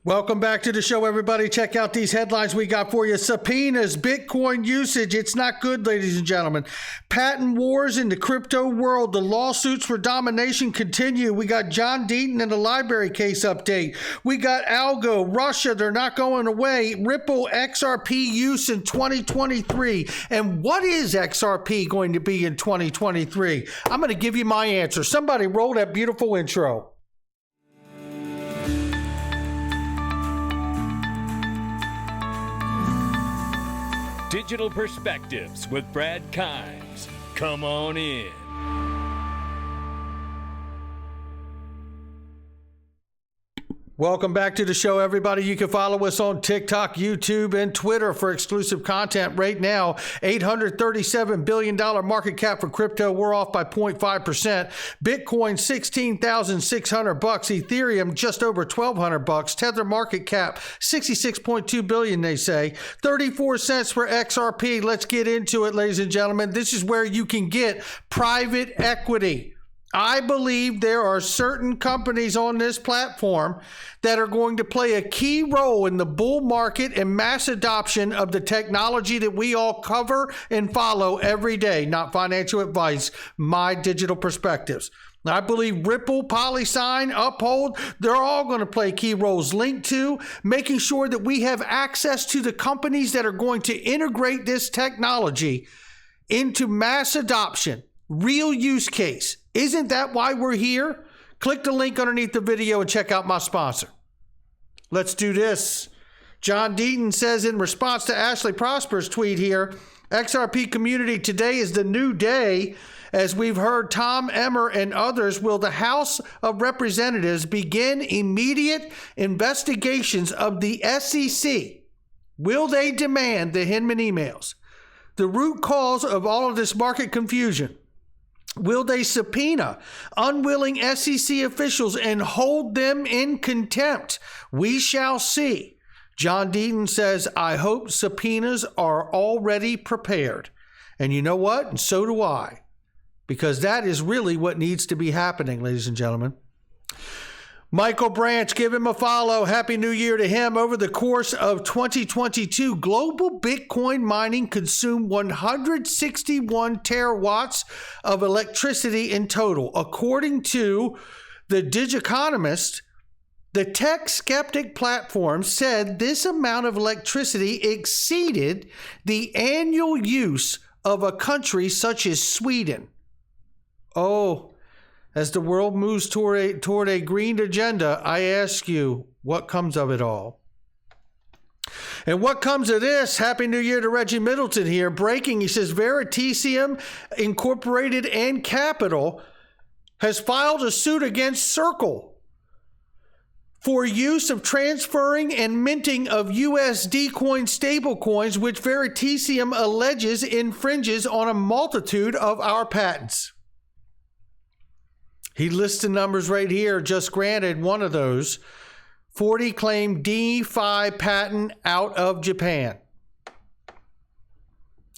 Welcome back to the show, everybody. Check out these headlines we got for you. Subpoenas, Bitcoin usage. It's not good, ladies and gentlemen. Patent wars in the crypto world. The lawsuits for domination continue. We got John Deaton and the library case update. We got Algo, Russia. They're not going away. Ripple XRP use in 2023. And what is XRP going to be in 2023? I'm going to give you my answer. Somebody roll that beautiful intro. Digital Perspectives with Brad Kimes. Come on in. Welcome back to the show, everybody. You can follow us on TikTok, YouTube, and Twitter for exclusive content right now. $837 billion market cap for crypto. We're off by 0.5%. Bitcoin, $16,600. Ethereum, just over $1,200. Tether market cap, $66.2 billion, they say. 34 cents for XRP. Let's get into it, ladies and gentlemen. This is where you can get private equity. I believe there are certain companies on this platform that are going to play a key role in the bull market and mass adoption of the technology that we all cover and follow every day. Not financial advice, my digital perspectives. I believe Ripple, PolySign, Uphold, they're all going to play key roles linked to making sure that we have access to the companies that are going to integrate this technology into mass adoption, real use case. Isn't that why we're here? Click the link underneath the video and check out my sponsor. Let's do this. John Deaton says in response to Ashley Prosper's tweet here, XRP community, today is the new day. As we've heard Tom Emmer and others, will the House of Representatives begin immediate investigations of the SEC? Will they demand the Hinman emails? The root cause of all of this market confusion. Will they subpoena unwilling SEC officials and hold them in contempt? We shall see. John Deaton says, I hope subpoenas are already prepared. And you know what? And so do I. Because that is really what needs to be happening, ladies and gentlemen. Michael Branch, give him a follow. Happy New Year to him. Over the course of 2022, global Bitcoin mining consumed 161 terawatts of electricity in total. According to the Digiconomist, the tech skeptic platform said this amount of electricity exceeded the annual use of a country such as Sweden. Oh, as the world moves toward a green agenda, I ask you, what comes of it all? And what comes of this? Happy New Year to Reggie Middleton here. Breaking, he says, Veritasium Incorporated and Capital has filed a suit against Circle for use of transferring and minting of USD coin stablecoins, which Veritasium alleges infringes on a multitude of our patents. He lists the numbers right here, just granted one of those. 40 claim DeFi patent out of Japan.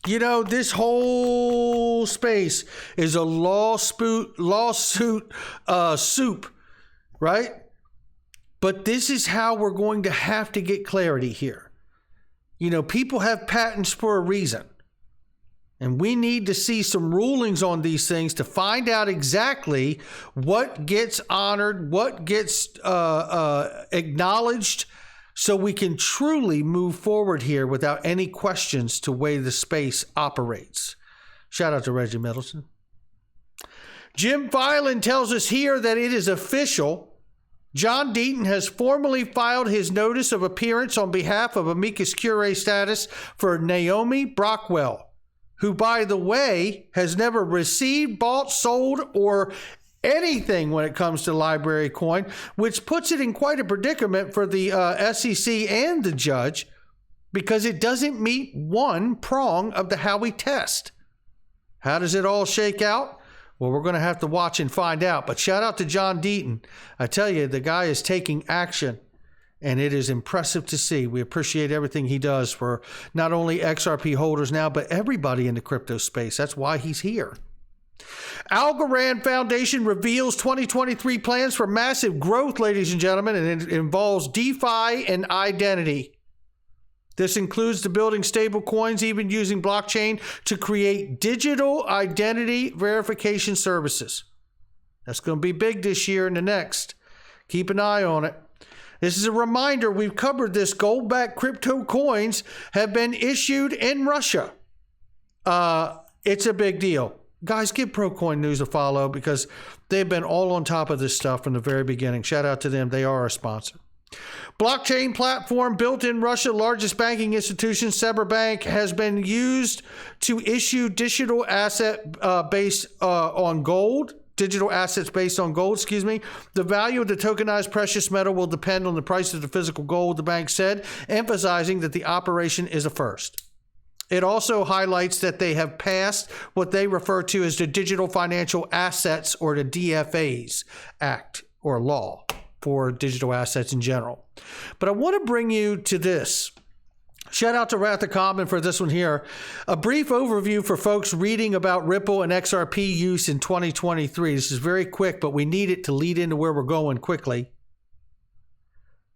You know, this whole space is a lawsuit soup, right? But this is how we're going to have to get clarity here. You know, people have patents for a reason. And we need to see some rulings on these things to find out exactly what gets honored, what gets acknowledged, so we can truly move forward here without any questions to the way the space operates. Shout out to Reggie Middleton. Jim Filan tells us here that it is official. John Deaton has formally filed his notice of appearance on behalf of amicus curiae status for Naomi Brockwell, who, by the way, has never received, bought, sold, or anything when it comes to library coin, which puts it in quite a predicament for the SEC and the judge, because it doesn't meet one prong of the Howey test. How does it all shake out? Well, we're going to have to watch and find out. But shout out to John Deaton. I tell you, the guy is taking action. And it is impressive to see. We appreciate everything he does for not only XRP holders now, but everybody in the crypto space. That's why he's here. Algorand Foundation reveals 2023 plans for massive growth, ladies and gentlemen, and it involves DeFi and identity. This includes the building stable coins, even using blockchain to create digital identity verification services. That's going to be big this year and the next. Keep an eye on it. This is a reminder, we've covered this. Gold-backed crypto coins have been issued in Russia. It's a big deal. Guys, give ProCoin News a follow because they've been all on top of this stuff from the very beginning. Shout out to them. They are our sponsor. Blockchain platform built in Russia, largest banking institution, Sberbank, has been used to issue digital asset based on gold. Digital assets based on gold, The value of the tokenized precious metal will depend on the price of the physical gold, the bank said, emphasizing that the operation is a first. It also highlights that they have passed what they refer to as the Digital Financial Assets, or the DFAs Act, or law for digital assets in general. But I want to bring you to this. Shout out to Wrath of Common for this one here. A brief overview for folks reading about Ripple and XRP use in 2023. This is very quick, but we need it to lead into where we're going quickly.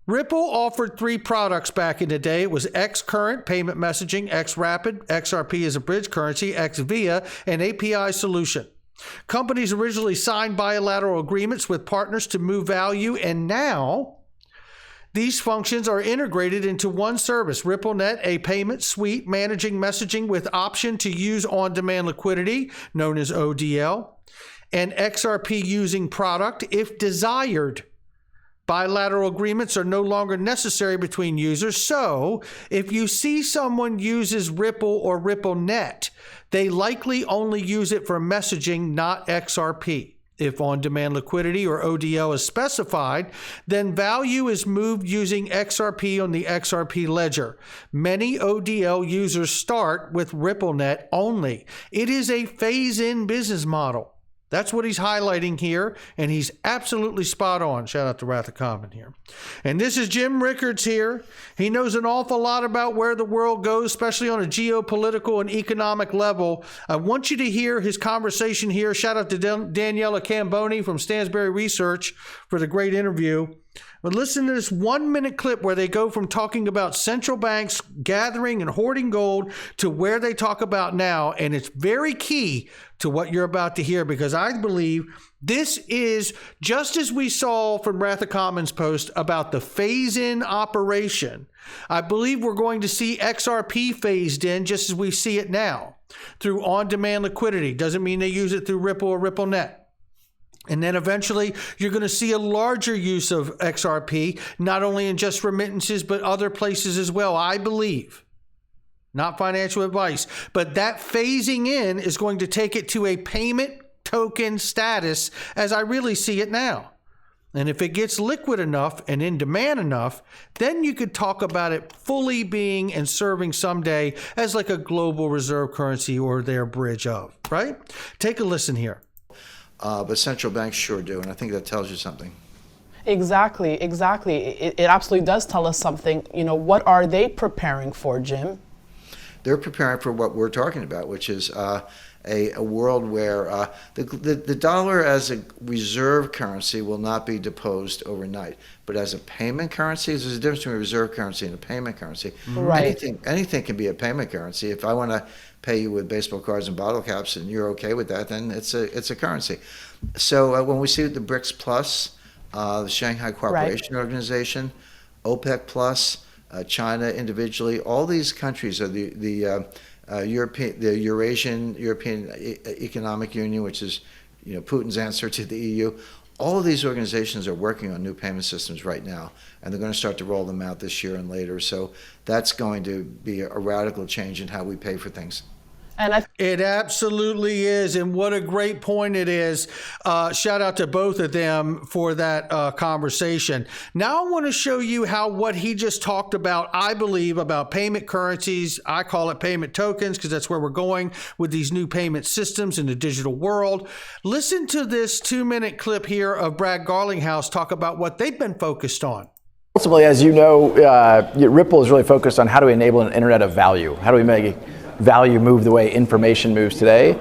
Ripple offered 3 products back in the day. It was X Current, payment messaging, X Rapid, XRP as a bridge currency, X Via, an API solution. Companies originally signed bilateral agreements with partners to move value, and now these functions are integrated into one service, RippleNet, a payment suite managing messaging with option to use on-demand liquidity, known as ODL, and XRP using product if desired. Bilateral agreements are no longer necessary between users, so if you see someone uses Ripple or RippleNet, they likely only use it for messaging, not XRP. If on-demand liquidity or ODL is specified, then value is moved using XRP on the XRP ledger. Many ODL users start with RippleNet only. It is a phase-in business model. That's what he's highlighting here, and he's absolutely spot on. Shout out to Wrath of Common here. And this is Jim Rickards here. He knows an awful lot about where the world goes, especially on a geopolitical and economic level. I want you to hear his conversation here. Shout out to Daniela Camboni from Stansberry Research for the great interview. But listen to this 1-minute clip where they go from talking about central banks gathering and hoarding gold to where they talk about now. And it's very key to what you're about to hear, because I believe this is just as we saw from Wrath of Common's post about the phase-in operation. I believe we're going to see XRP phased in just as we see it now through on-demand liquidity. Doesn't mean they use it through Ripple or RippleNet. And then eventually you're going to see a larger use of XRP, not only in just remittances, but other places as well, I believe. Not financial advice, but that phasing in is going to take it to a payment token status as I really see it now. And if it gets liquid enough and in demand enough, then you could talk about it fully being and serving someday as like a global reserve currency or their bridge of, right? Take a listen here. But central banks sure do, and I think that tells you something. Exactly. It absolutely does tell us something. You know, what are they preparing for, Jim? They're preparing for what we're talking about, which is a world where the dollar as a reserve currency will not be deposed overnight. But as a payment currency, there's a difference between a reserve currency and a payment currency. Right. Anything can be a payment currency. If I want to pay you with baseball cards and bottle caps and you're okay with that, then it's a currency. So when we see the BRICS Plus, the Shanghai Cooperation Organization, OPEC Plus, China individually, all these countries are the Eurasian European Economic Union, which is Putin's answer to the EU. All of these organizations are working on new payment systems right now, and they're going to start to roll them out this year and later. So that's going to be a radical change in how we pay for things. It absolutely is, and what a great point it is. Shout out to both of them for that conversation. Now I want to show you how what he just talked about, I believe, about payment currencies, I call it payment tokens because that's where we're going with these new payment systems in the digital world. Listen to this 2-minute clip here of Brad Garlinghouse talk about what they've been focused on. Ultimately, as you know, Ripple is really focused on how do we enable an internet of value? How do we make value move the way information moves today?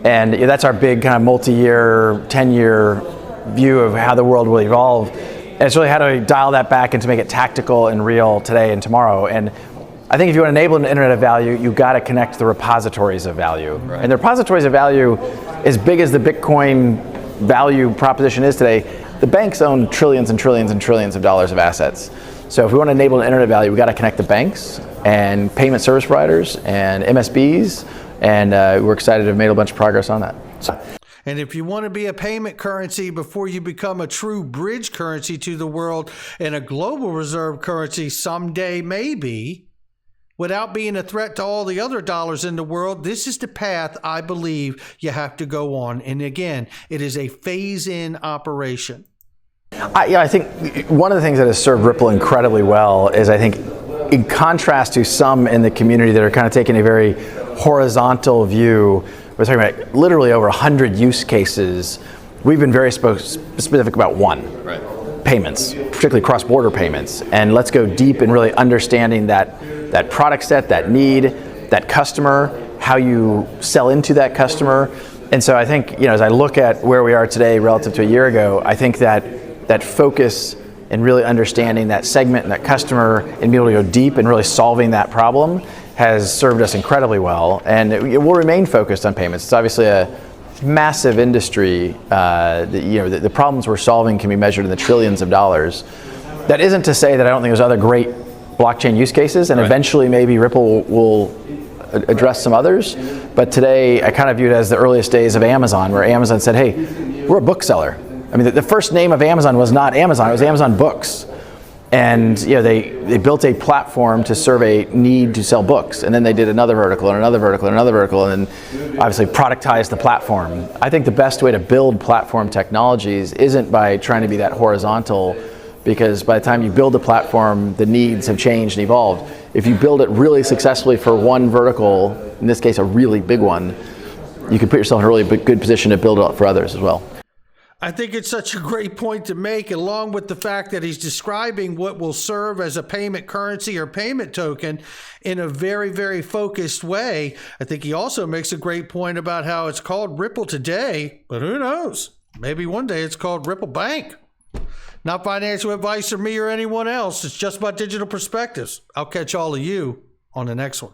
And that's our big kind of multi-year, 10-year view of how the world will evolve. And it's really how do we dial that back and to make it tactical and real today and tomorrow. And I think if you want to enable an internet of value, you've got to connect the repositories of value. Right. And the repositories of value, as big as the Bitcoin value proposition is today, the banks own trillions and trillions and trillions of dollars of assets. So if we want to enable an internet of value, we've got to connect the banks and payment service providers and MSBs, and we're excited to have made a bunch of progress on that. And if you want to be a payment currency before you become a true bridge currency to the world and a global reserve currency someday maybe, without being a threat to all the other dollars in the world, this is the path I believe you have to go on. And again, it is a phase-in operation. I think one of the things that has served Ripple incredibly well is, I think, in contrast to some in the community that are kind of taking a very horizontal view, we're talking about literally over 100 use cases. We've been very specific about one. Right. Payments, particularly cross-border payments. And let's go deep in really understanding that product set, that need, that customer, how you sell into that customer. And so I think, as I look at where we are today relative to a year ago, I think that focus and really understanding that segment and that customer and being able to go deep and really solving that problem has served us incredibly well. And it will remain focused on payments. It's obviously a massive industry. The problems we're solving can be measured in the trillions of dollars. That isn't to say that I don't think there's other great blockchain use cases, and eventually maybe Ripple will address some others. But today I kind of view it as the earliest days of Amazon, where Amazon said, hey, we're a bookseller. I mean, the first name of Amazon was not Amazon, it was Amazon Books. And they built a platform to serve a need to sell books. And then they did another vertical and another vertical and another vertical, and then obviously productized the platform. I think the best way to build platform technologies isn't by trying to be that horizontal, because by the time you build the platform, the needs have changed and evolved. If you build it really successfully for one vertical, in this case a really big one, you can put yourself in a really good position to build it up for others as well. I think it's such a great point to make, along with the fact that he's describing what will serve as a payment currency or payment token in a very, very focused way. I think he also makes a great point about how it's called Ripple today, but who knows? Maybe one day it's called Ripple Bank. Not financial advice from me or anyone else. It's just about digital perspectives. I'll catch all of you on the next one.